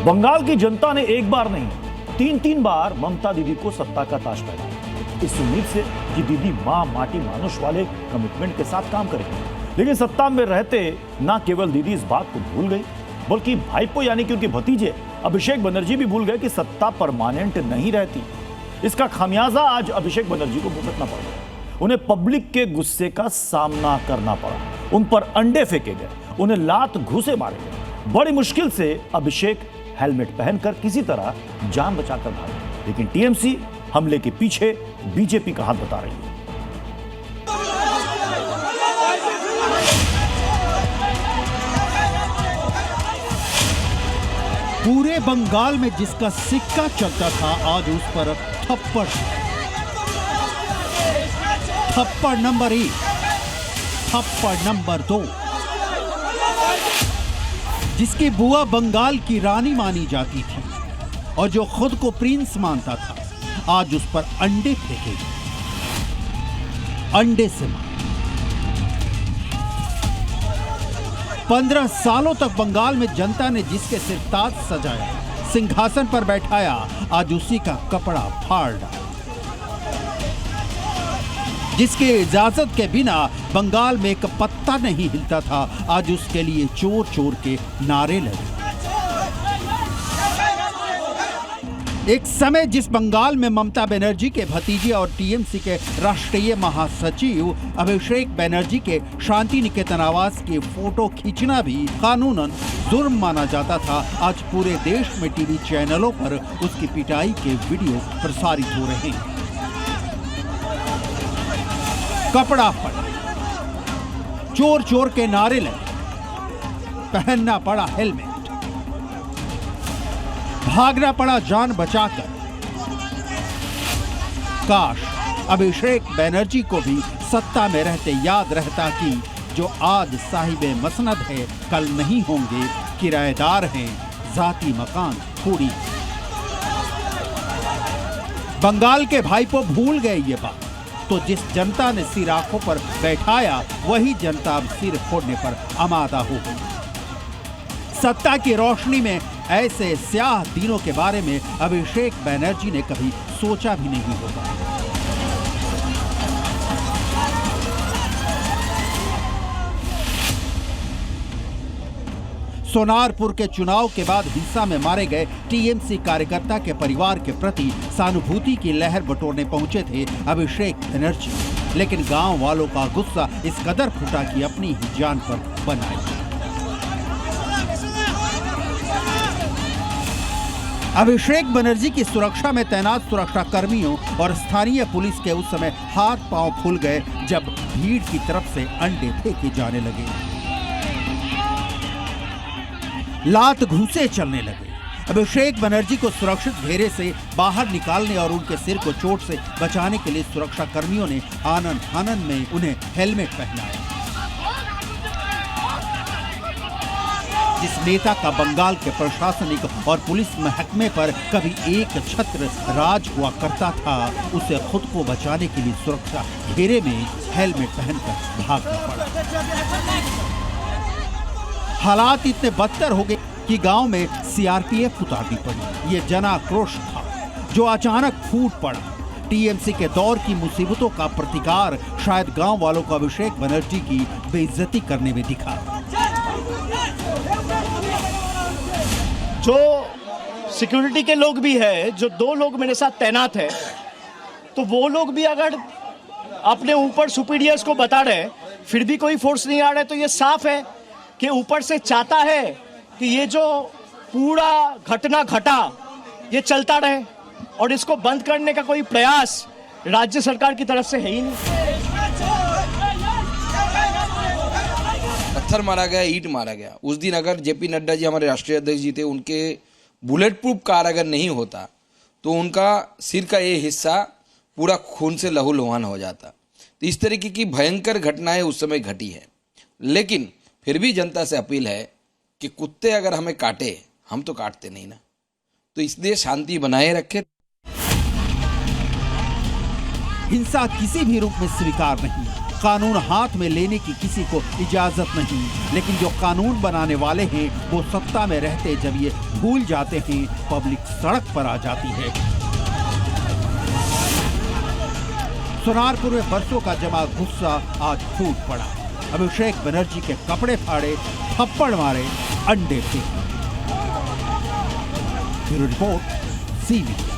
बंगाल की जनता ने एक बार नहीं तीन बार ममता दीदी को सत्ता का ताज पहनाया, इस उम्मीद से कि दीदी मां माटी मानुष वाले कमिटमेंट के साथ काम करेंगे। लेकिन सत्ता में रहते ना केवल दीदी इस बात को भूल गई, बल्कि भाईपो यानी कि उनके भतीजे अभिषेक बनर्जी भी भूल गए कि सत्ता परमानेंट नहीं रहती। इसका खामियाजा आज अभिषेक बनर्जी को भुगतना पड़ा। उन्हें पब्लिक के गुस्से का सामना करना पड़ा, उन पर अंडे फेंके गए, उन्हें लात घूंसे मारे गए। बड़ी मुश्किल से अभिषेक हेलमेट पहनकर किसी तरह जान बचाकर भागे, लेकिन टीएमसी हमले के पीछे बीजेपी का हाथ बता रही है। पूरे बंगाल में जिसका सिक्का चलता था, आज उस पर थप्पड़। थप्पड़ नंबर 1, थप्पड़ नंबर 2। जिसकी बुआ बंगाल की रानी मानी जाती थी और जो खुद को प्रिंस मानता था, आज उस पर अंडे फेंके गए। अंडे से मार। 15 सालों तक बंगाल में जनता ने जिसके सिर ताज सजाया, सिंहासन पर बैठाया, आज उसी का कपड़ा फाड़ डाला। जिसके इजाजत के बिना बंगाल में एक पत्ता नहीं हिलता था, आज उसके लिए चोर चोर के नारे लगे। एक समय जिस बंगाल में ममता बनर्जी के भतीजे और टीएमसी के राष्ट्रीय महासचिव अभिषेक बनर्जी के शांति निकेतन आवास की फोटो खींचना भी कानूनन जुर्म माना जाता था, आज पूरे देश में टीवी चैनलों पर उसकी पिटाई के वीडियो प्रसारित हो रहे हैं। कपड़ा फटा, चोर चोर के नारे लगे, पहनना पड़ा हेलमेट, भागना पड़ा जान बचाकर। काश अभिषेक बनर्जी को भी सत्ता में रहते याद रहता कि जो आज साहिबे मसनद है, कल नहीं होंगे किराएदार हैं, जाती मकान थोड़ी। बंगाल के भाईपो भूल गए ये बात, तो जिस जनता ने सिर आंखों पर बैठाया, वही जनता अब सिर फोड़ने पर आमादा हो गई। सत्ता की रोशनी में ऐसे स्याह दिनों के बारे में अभिषेक बनर्जी ने कभी सोचा भी नहीं होगा। सोनारपुर के चुनाव के बाद हिंसा में मारे गए टीएमसी कार्यकर्ता के परिवार के प्रति सहानुभूति की लहर बटोरने पहुंचे थे अभिषेक बनर्जी, लेकिन गांव वालों का गुस्सा इस कदर फूटा कि अपनी ही जान पर बनाई। अभिषेक बनर्जी की सुरक्षा में तैनात सुरक्षा कर्मियों और स्थानीय पुलिस के उस समय हाथ पांव फूल गए जब भीड़ की तरफ से अंडे फेंके जाने लगे, लात घूंसे चलने लगे। अभिषेक बनर्जी को सुरक्षित घेरे से बाहर निकालने और उनके सिर को चोट से बचाने के लिए सुरक्षा कर्मियों ने आनन फानन में उन्हें हेलमेट पहनाया। जिस नेता का बंगाल के प्रशासनिक और पुलिस महकमे पर कभी एक छत्र राज हुआ करता था, उसे खुद को बचाने के लिए सुरक्षा घेरे में हेलमेट पहनकर भागना पड़ा। हालात इतने बदतर हो गए कि गांव में सीआरपीएफ उतारनी पड़ी। ये जनाक्रोश था जो अचानक फूट पड़ा। टीएमसी के दौर की मुसीबतों का प्रतिकार शायद गांव वालों को अभिषेक बनर्जी की बेइज्जती करने में दिखा। जो सिक्योरिटी के लोग भी है, जो 2 लोग मेरे साथ तैनात है, तो वो लोग भी अगर अपने ऊपर सुपीरियर्स को बता रहे फिर भी कोई फोर्स नहीं आ रहा है, तो ये साफ है कि ऊपर से चाहता है कि ये जो पूरा घटना घटा ये चलता रहे, और इसको बंद करने का कोई प्रयास राज्य सरकार की तरफ से है ही नहीं। पत्थर मारा गया, ईंट मारा गया। उस दिन अगर जेपी नड्डा जी हमारे राष्ट्रीय अध्यक्ष जी थे, उनके बुलेट प्रूफ कार अगर नहीं होता तो उनका सिर का ये हिस्सा पूरा खून से लहूलुहान हो जाता। तो इस तरीके की भयंकर घटनाएं उस समय घटी है। लेकिन फिर भी जनता से अपील है कि कुत्ते अगर हमें काटे, हम तो काटते नहीं ना, तो इसलिए शांति बनाए रखें। हिंसा किसी भी रूप में स्वीकार नहीं। कानून हाथ में लेने की किसी को इजाजत नहीं, लेकिन जो कानून बनाने वाले हैं वो सत्ता में रहते जब ये भूल जाते हैं, पब्लिक सड़क पर आ जाती है। सोनारपुर में बरसों का जमा गुस्सा आज फूट पड़ा। अभिषेक बनर्जी के कपड़े फाड़े, थप्पड़ मारे, अंडे फेंके। Bureau report, C media.